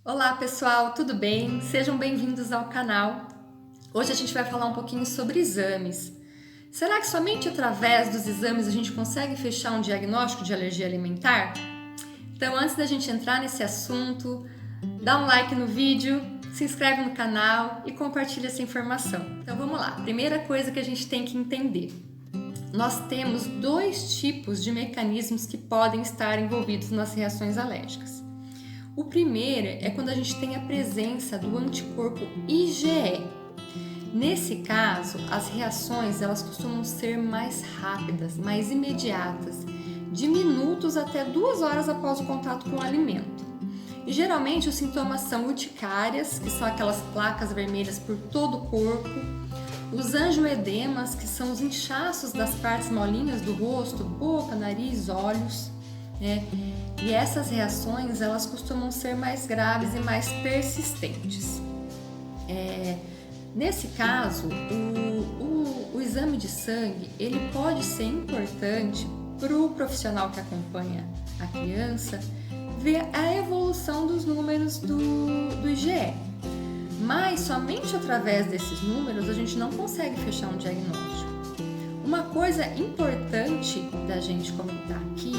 Olá pessoal, tudo bem? Sejam bem-vindos ao canal. Hoje a gente vai falar um pouquinho sobre exames. Será que somente através dos exames a gente consegue fechar um diagnóstico de alergia alimentar? Então, antes da gente entrar nesse assunto, dá um like no vídeo, se inscreve no canal e compartilha essa informação. Então vamos lá, primeira coisa que a gente tem que entender. Nós temos dois tipos de mecanismos que podem estar envolvidos nas reações alérgicas. O primeiro é quando a gente tem a presença do anticorpo IgE. Nesse caso, as reações elas costumam ser mais rápidas, mais imediatas, de minutos até 2 horas após o contato com o alimento. E geralmente os sintomas são urticárias, que são aquelas placas vermelhas por todo o corpo, os angioedemas, que são os inchaços das partes molinhas do rosto, boca, nariz, olhos, E essas reações elas costumam ser mais graves e mais persistentes. Nesse caso, o exame de sangue ele pode ser importante para o profissional que acompanha a criança ver a evolução dos números do IgE. Mas somente através desses números a gente não consegue fechar um diagnóstico. Uma coisa importante da gente comentar aqui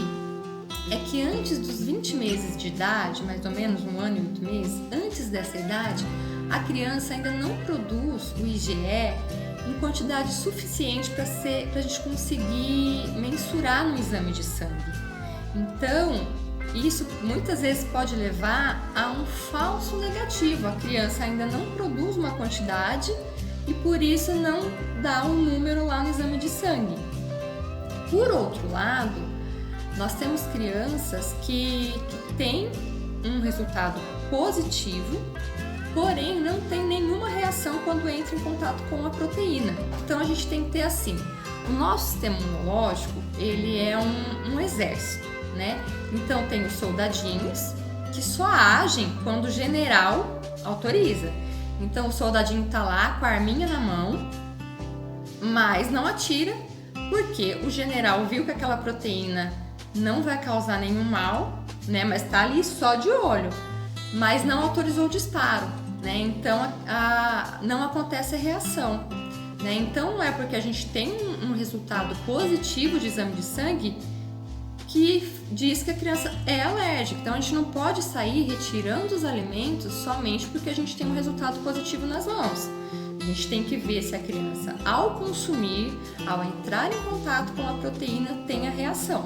é que antes dos 20 meses de idade, mais ou menos 1 ano e 8 meses, antes dessa idade, a criança ainda não produz o IgE em quantidade suficiente para a gente conseguir mensurar no exame de sangue. Então, isso muitas vezes pode levar a um falso negativo. A criança ainda não produz uma quantidade e por isso não dá um número lá no exame de sangue. Por outro lado, nós temos crianças que têm um resultado positivo, porém não tem nenhuma reação quando entra em contato com a proteína. Então a gente tem que ter assim, o nosso sistema imunológico, ele é um exército, Então tem os soldadinhos que só agem quando o general autoriza. Então o soldadinho tá lá com a arminha na mão, mas não atira, porque o general viu que aquela proteína não vai causar nenhum mal, mas tá ali só de olho, mas não autorizou o disparo, Então não acontece a reação, Então não é porque a gente tem um resultado positivo de exame de sangue que diz que a criança é alérgica. Então a gente não pode sair retirando os alimentos somente porque a gente tem um resultado positivo nas mãos. A gente tem que ver se a criança, ao consumir, ao entrar em contato com a proteína, tem a reação.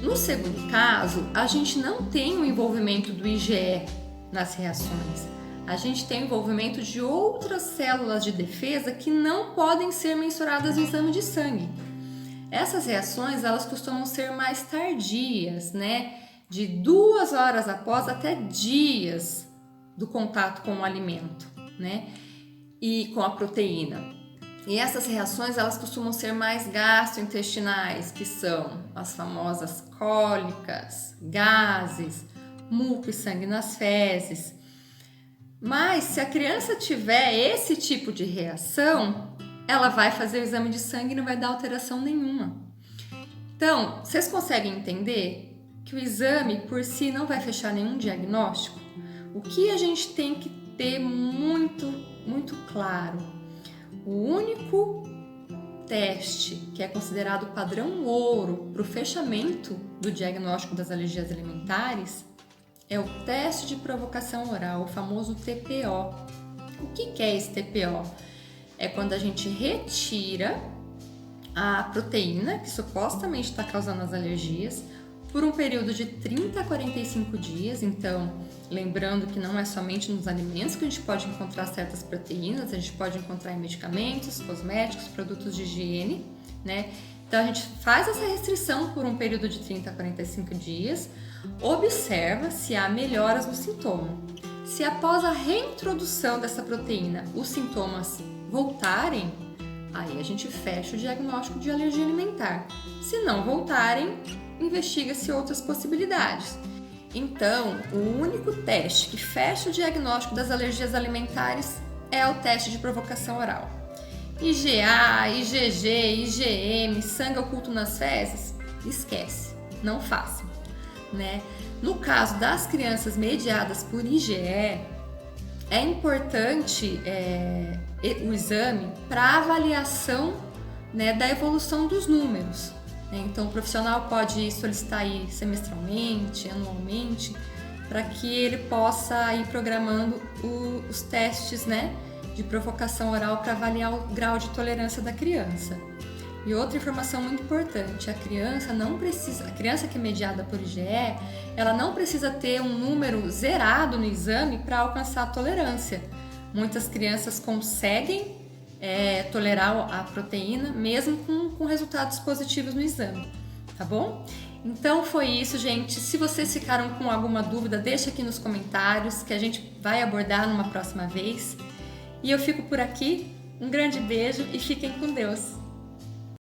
No segundo caso, a gente não tem o envolvimento do IgE nas reações. A gente tem o envolvimento de outras células de defesa que não podem ser mensuradas no exame de sangue. Essas reações, elas costumam ser mais tardias, De 2 horas após até dias do contato com o alimento, E com a proteína. E essas reações, elas costumam ser mais gastrointestinais, que são as famosas cólicas, gases, muco e sangue nas fezes. Mas se a criança tiver esse tipo de reação, ela vai fazer o exame de sangue e não vai dar alteração nenhuma. Então, vocês conseguem entender que o exame por si não vai fechar nenhum diagnóstico? O que a gente tem que ter muito, muito claro? O único teste que é considerado padrão ouro para o fechamento do diagnóstico das alergias alimentares é o teste de provocação oral, o famoso TPO. O que é esse TPO? É quando a gente retira a proteína que supostamente está causando as alergias por um período de 30 a 45 dias. Então, lembrando que não é somente nos alimentos que a gente pode encontrar certas proteínas, a gente pode encontrar em medicamentos, cosméticos, produtos de higiene, Então, a gente faz essa restrição por um período de 30 a 45 dias, observa se há melhoras no sintoma. Se após a reintrodução dessa proteína os sintomas voltarem, aí a gente fecha o diagnóstico de alergia alimentar. Se não voltarem, investiga-se outras possibilidades. Então, o único teste que fecha o diagnóstico das alergias alimentares é o teste de provocação oral. IgA, IgG, IgM, sangue oculto nas fezes, esquece, não façam, No caso das crianças mediadas por IgE, é importante o exame para avaliação, né, da evolução dos números. Então, o profissional pode solicitar aí semestralmente, anualmente, para que ele possa ir programando os testes, né, de provocação oral para avaliar o grau de tolerância da criança. E outra informação muito importante, a criança que é mediada por IgE, ela não precisa ter um número zerado no exame para alcançar a tolerância. Muitas crianças conseguem tolerar a proteína mesmo com resultados positivos no exame, tá bom? Então foi isso, gente. Se vocês ficaram com alguma dúvida, deixa aqui nos comentários que a gente vai abordar numa próxima vez. E eu fico por aqui. Um grande beijo e fiquem com Deus!